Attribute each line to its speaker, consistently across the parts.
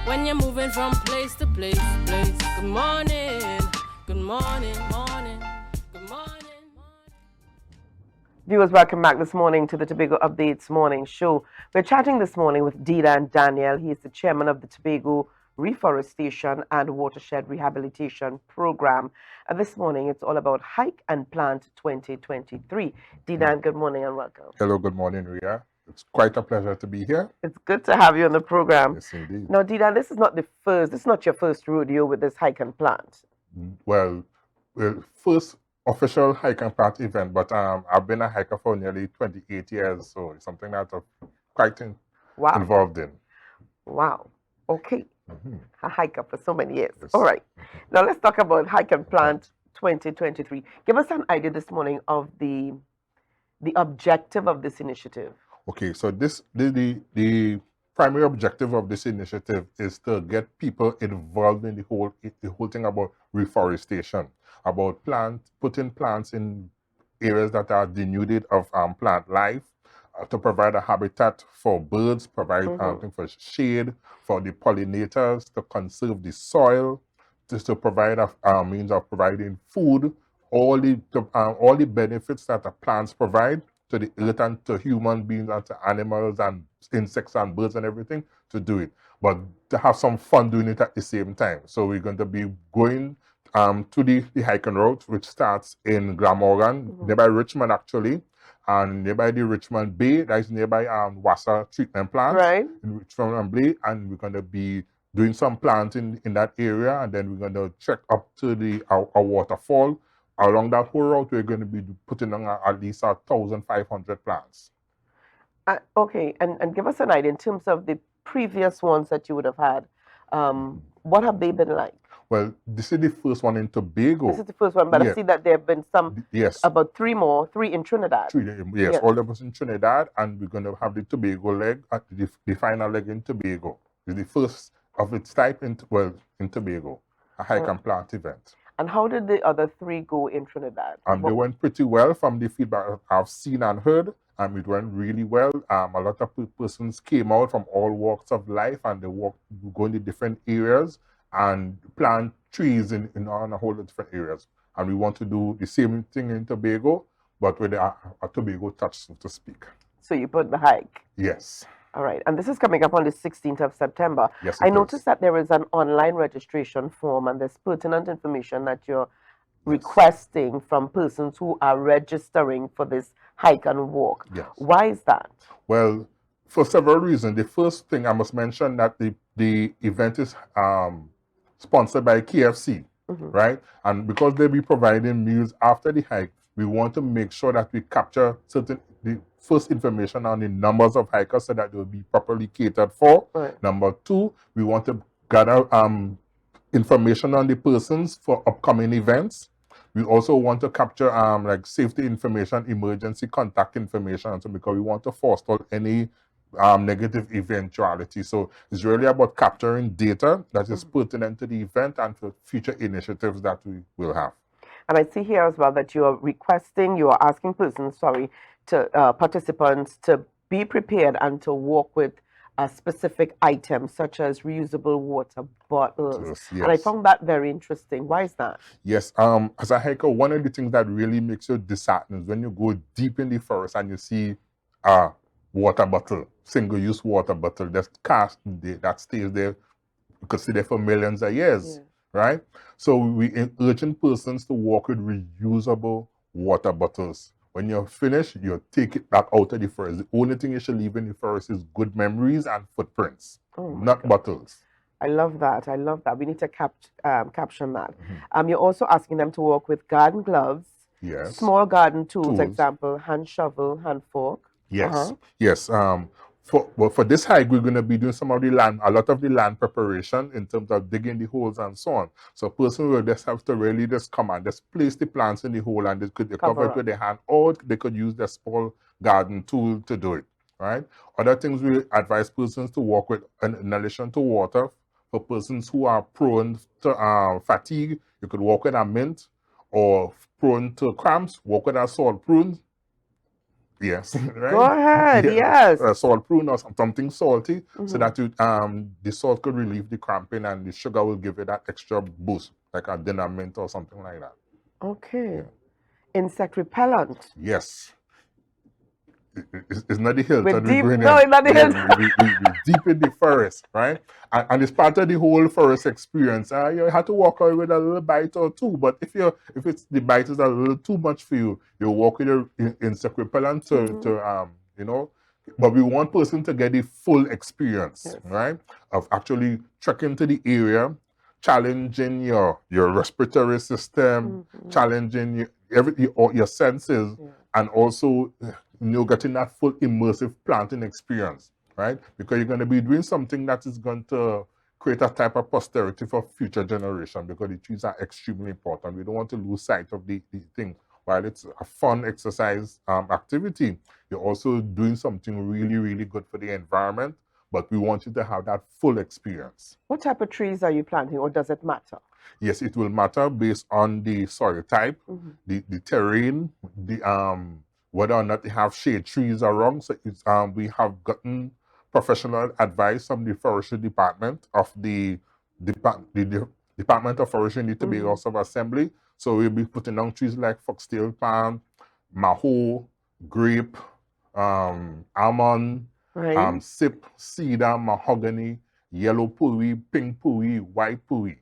Speaker 1: when you're moving from place to place. Good morning, good morning, morning, good morning.
Speaker 2: Viewers, welcome back this morning to the Tobago Updates Morning Show. We're chatting this morning with Dedan Daniel. He is the chairman of the Tobago Reforestation and Watershed Rehabilitation Program. And this morning, it's all about Hike and Plant 2023. Dedan, good morning and welcome.
Speaker 3: Hello, good morning, Rhea. It's quite a pleasure to be here.
Speaker 2: It's good to have you on the program.
Speaker 3: Yes, indeed.
Speaker 2: Now, Dedan, this is not your first rodeo with this Hike and Plant.
Speaker 3: Well, first official hike and plant event, but I've been a hiker for nearly 28 years, so it's something that I'm quite involved in.
Speaker 2: Wow. Okay. A hiker for so many years. Yes. All right. Now let's talk about Hike and Plant 2023. Give us an idea this morning of the objective of this initiative.
Speaker 3: Okay, so the primary objective of this initiative is to get people involved in the whole thing about reforestation, about putting plants in areas that are denuded of plant life, to provide a habitat for birds, provide for shade, for the pollinators, to conserve the soil, just to provide a means of providing food, all the benefits that the plants provide to the earth and to human beings and to animals and insects and birds and everything, to do it. But to have some fun doing it at the same time. So we're going to be going to the hiking route, which starts in Glamorgan, nearby Richmond actually, and nearby the Richmond Bay, that is nearby Wassa treatment plant,
Speaker 2: right,
Speaker 3: in Richmond Bay, and we're going to be doing some planting in that area, and then we're going to check up to our waterfall. Along that whole route, we're going to be putting on at least 1,500 plants.
Speaker 2: Okay, and give us an idea in terms of the previous ones that you would have had. What have they been like?
Speaker 3: Well, this is the first one in Tobago.
Speaker 2: This is the first one, but I see that there have been some, about three in Trinidad.
Speaker 3: Yes, all of us in Trinidad, and we're going to have the Tobago leg, the final leg in Tobago. It's the first of its type in Tobago, a hike and plant event.
Speaker 2: And how did the other three go in Trinidad?
Speaker 3: They went pretty well from the feedback I've seen and heard. It went really well. A lot of persons came out from all walks of life, and they go into different areas and plant trees in a whole lot of different areas. And we want to do the same thing in Tobago, but with a Tobago touch, so to speak.
Speaker 2: So you put the hike?
Speaker 3: Yes.
Speaker 2: All right. And this is coming up on the 16th of September.
Speaker 3: Yes,
Speaker 2: I noticed that there is an online registration form, and there's pertinent information that you're requesting from persons who are registering for this hike and walk.
Speaker 3: Yes.
Speaker 2: Why is that?
Speaker 3: Well, for several reasons. The first thing I must mention that the event is sponsored by KFC, right? And because they'll be providing meals after the hike, we want to make sure that we capture the first information on the numbers of hikers so that they will be properly catered for.
Speaker 2: Right.
Speaker 3: Number two, we want to gather information on the persons for upcoming events. We also want to capture like safety information, emergency contact information, so because we want to forestall any negative eventuality. So it's really about capturing data that is pertinent to the event and for future initiatives that we will have.
Speaker 2: And I see here as well that you are asking persons, participants to be prepared and to walk with a specific items such as reusable water bottles.
Speaker 3: Yes.
Speaker 2: And I found that very interesting. Why is that?
Speaker 3: Yes, as a hiker, one of the things that really makes you disheartened is when you go deep in the forest and you see a water bottle, single-use water bottle that stays there, you could stay there for millions of years, right? So we urging persons to walk with reusable water bottles. When you're finished, you take it back out of the forest. The only thing you should leave in the forest is good memories and footprints, not bottles.
Speaker 2: I love that. I love that. We need to caption that. You're also asking them to walk with garden gloves, small garden tools, example, hand shovel, hand fork.
Speaker 3: Yes, yes. For this hike, we're going to be doing a lot of the land preparation in terms of digging the holes and so on. So a person will just have to really just come and just place the plants in the hole, and they could cover it with their hand, or they could use their small garden tool to do it, right? Other things we advise persons to walk with, in addition to water, for persons who are prone to fatigue, you could walk with a mint, or prone to cramps, walk with a salt prune. Yes, right?
Speaker 2: Go ahead.
Speaker 3: Yeah.
Speaker 2: Yes.
Speaker 3: Salt prune or something salty, so
Speaker 2: Mhm.
Speaker 3: that you, the salt could relieve the cramping and the sugar will give you that extra boost, like a dinner mint or something like that.
Speaker 2: Okay.
Speaker 3: Yeah.
Speaker 2: Insect repellent.
Speaker 3: Yes. It's not the Hilton we're
Speaker 2: Deep.
Speaker 3: going
Speaker 2: No,
Speaker 3: in.
Speaker 2: it's not the
Speaker 3: Yeah,
Speaker 2: Hilton.
Speaker 3: we deep in the forest, right? And it's part of the whole forest experience. You have to walk away with a little bite or two, but if it's the bite is a little too much for you, you walk with your insect repellent to you know. But we want person to get the full experience,
Speaker 2: Yes.
Speaker 3: right? Of actually trekking to the area, challenging your respiratory system, challenging your senses,
Speaker 2: Yeah.
Speaker 3: and also getting that full immersive planting experience, right? Because you're going to be doing something that is going to create a type of posterity for future generation, because the trees are extremely important. We don't want to lose sight of the thing. While it's a fun exercise activity, you're also doing something really, really good for the environment, but we want you to have that full experience.
Speaker 2: What type of trees are you planting, or does it matter?
Speaker 3: Yes, it will matter based on the soil type, the terrain, the whether or not they have shade trees around. So it's we have gotten professional advice from the forestry department of the Department of Forestry in the Tobago House of Assembly. So we'll be putting down trees like foxtail palm, maho, grape, almond,
Speaker 2: Right.
Speaker 3: sip, cedar, mahogany, yellow pui, pink pui, white pui.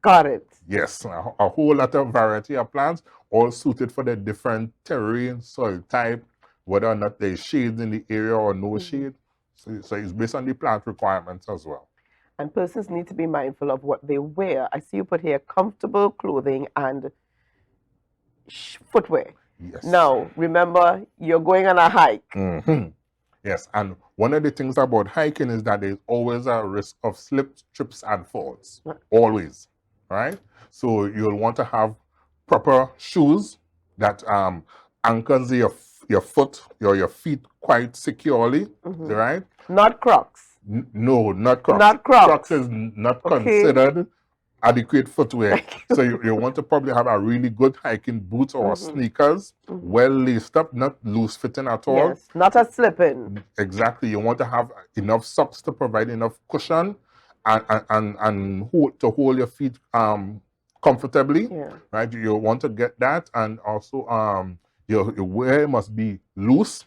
Speaker 2: Got it.
Speaker 3: Yes, a whole lot of variety of plants, all suited for the different terrain, soil type, whether or not there's shades in the area or no shade. So it's based on the plant requirements as well.
Speaker 2: And persons need to be mindful of what they wear. I see you put here comfortable clothing and footwear.
Speaker 3: Yes.
Speaker 2: Now, remember, you're going on a hike.
Speaker 3: Yes, and one of the things about hiking is that there's always a risk of slips, trips, and falls. Always, right? So you'll want to have proper shoes that anchors your foot, your feet quite securely, right?
Speaker 2: Not Crocs.
Speaker 3: No, not Crocs.
Speaker 2: Not Crocs.
Speaker 3: Crocs is not
Speaker 2: Okay.
Speaker 3: considered adequate footwear. So you want to probably have a really good hiking boots or sneakers, well laced up, not loose fitting at all.
Speaker 2: Yes, not a slipping.
Speaker 3: Exactly. You want to have enough socks to provide enough cushion and to hold your feet comfortably.
Speaker 2: Yeah.
Speaker 3: Right. You want to get that, and also your wear must be loose.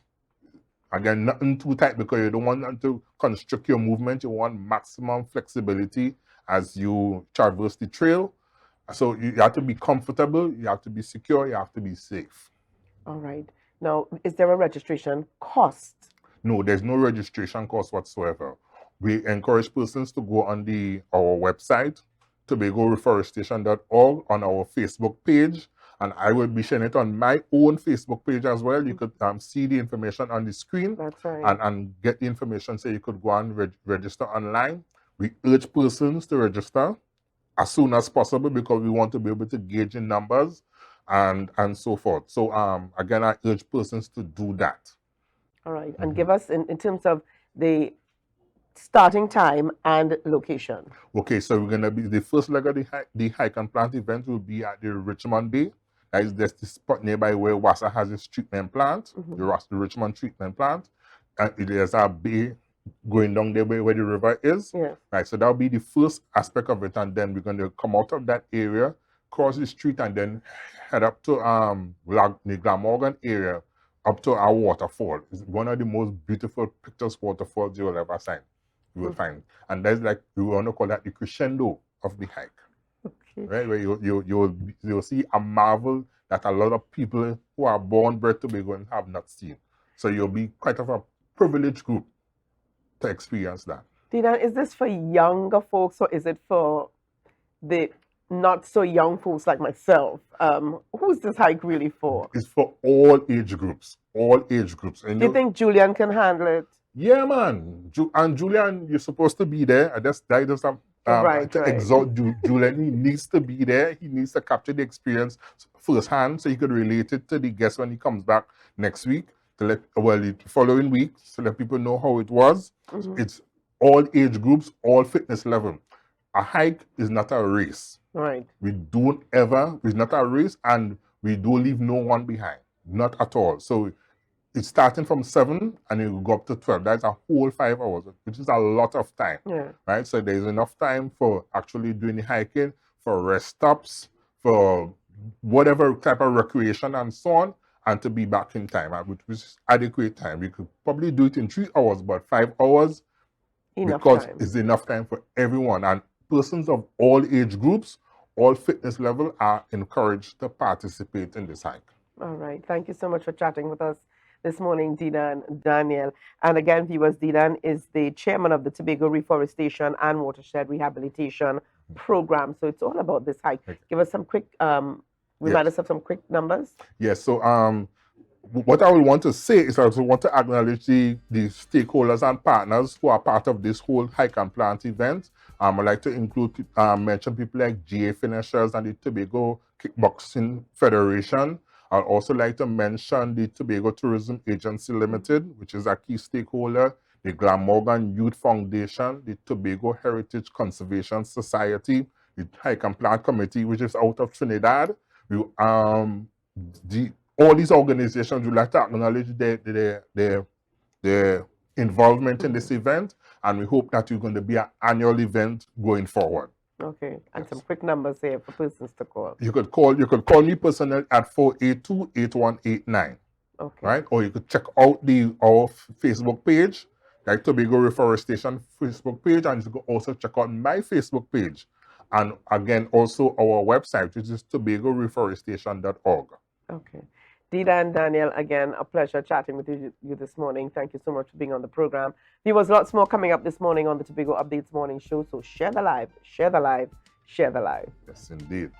Speaker 3: Again, nothing too tight, because you don't want them to constrict your movement. You want maximum flexibility as you traverse the trail. So you have to be comfortable, you have to be secure, you have to be safe.
Speaker 2: All right. Now, is there a registration cost?
Speaker 3: No, there's no registration cost whatsoever. We encourage persons to go on our website, tobagoreforestation.org, on our Facebook page, and I will be sharing it on my own Facebook page as well. You could see the information on the screen.
Speaker 2: That's right.
Speaker 3: and get the information, so you could go and register online. We urge persons to register as soon as possible, because we want to be able to gauge in numbers and so forth. So again, I urge persons to do that.
Speaker 2: All right. And give us, in terms of the starting time and location.
Speaker 3: Okay, so we're going to be, the first leg of the hike and plant event will be at the Richmond Bay. That is just the spot nearby where WASA has its treatment plant, the Richmond treatment plant. And there's a bay going down there where the river is.
Speaker 2: Yes.
Speaker 3: Right, so that'll be the first aspect of it, and then we're going to come out of that area, cross the street, and then head up to the Glamorgan area, up to our waterfall. It's one of the most beautiful picturesque waterfalls you will ever find. And that's like, we want to call that the crescendo of the hike.
Speaker 2: Okay.
Speaker 3: Right, where you'll see a marvel that a lot of people who are born bred to Tobago have not seen. So you'll be quite of a privileged group to experience that.
Speaker 2: Dedan, is this for younger folks, or is it for the not so young folks like myself? Who's this hike really for?
Speaker 3: It's for all age groups. All age groups. And
Speaker 2: Do you think Julian can handle it?
Speaker 3: Yeah, man. And Julian, you're supposed to be there. That does have to exalt Julian. He needs to be there. He needs to capture the experience firsthand, so he could relate it to the guest when he comes back next week, the following week, to let people know how it was. It's all age groups, all fitness level. A hike is not a race.
Speaker 2: Right.
Speaker 3: It's not a race, and we don't leave no one behind. not at all. So it's starting from 7 and it will go up to 12. That's a whole 5 hours, which is a lot of time,
Speaker 2: Yeah.
Speaker 3: right? So there's enough time for actually doing the hiking, for rest stops, for whatever type of recreation and so on, and to be back in time, which is adequate time. We could probably do it in 3 hours, but 5 hours,
Speaker 2: Enough
Speaker 3: because
Speaker 2: time.
Speaker 3: it's enough time for everyone. And persons of all age groups, all fitness level are encouraged to participate in this hike.
Speaker 2: All right. Thank you so much for chatting with us this morning, Dedan Daniel. And again, viewers, Dedan is the chairman of the Tobago Reforestation and Watershed Rehabilitation Program. So it's all about this hike.
Speaker 3: Okay.
Speaker 2: Give us some quick, remind us of some quick numbers.
Speaker 3: Yes. So what I would want to say is I also want to acknowledge the stakeholders and partners who are part of this whole hike and plant event. I'd like to include, mention people like GA Finishers and the Tobago Kickboxing Federation. I'd also like to mention the Tobago Tourism Agency Limited, which is a key stakeholder, the Glamorgan Youth Foundation, the Tobago Heritage Conservation Society, the Hike and Plant Committee, which is out of Trinidad. All these organizations would like to acknowledge their involvement in this event, and we hope that it's going to be an annual event going forward.
Speaker 2: Okay, and
Speaker 3: Yes.
Speaker 2: some quick numbers here for persons to call.
Speaker 3: You could call me personally at 482-8189.
Speaker 2: Okay.
Speaker 3: Right? Or you could check out our Facebook page, like Tobago Reforestation Facebook page, and you could also check out my Facebook page. And again, also our website, which is tobagoreforestation.org.
Speaker 2: Okay. Dedan Daniel, again, a pleasure chatting with you this morning. Thank you so much for being on the program. There was lots more coming up this morning on the Tobago Updates Morning Show, so share the live, share the live, share the live.
Speaker 3: Yes, indeed.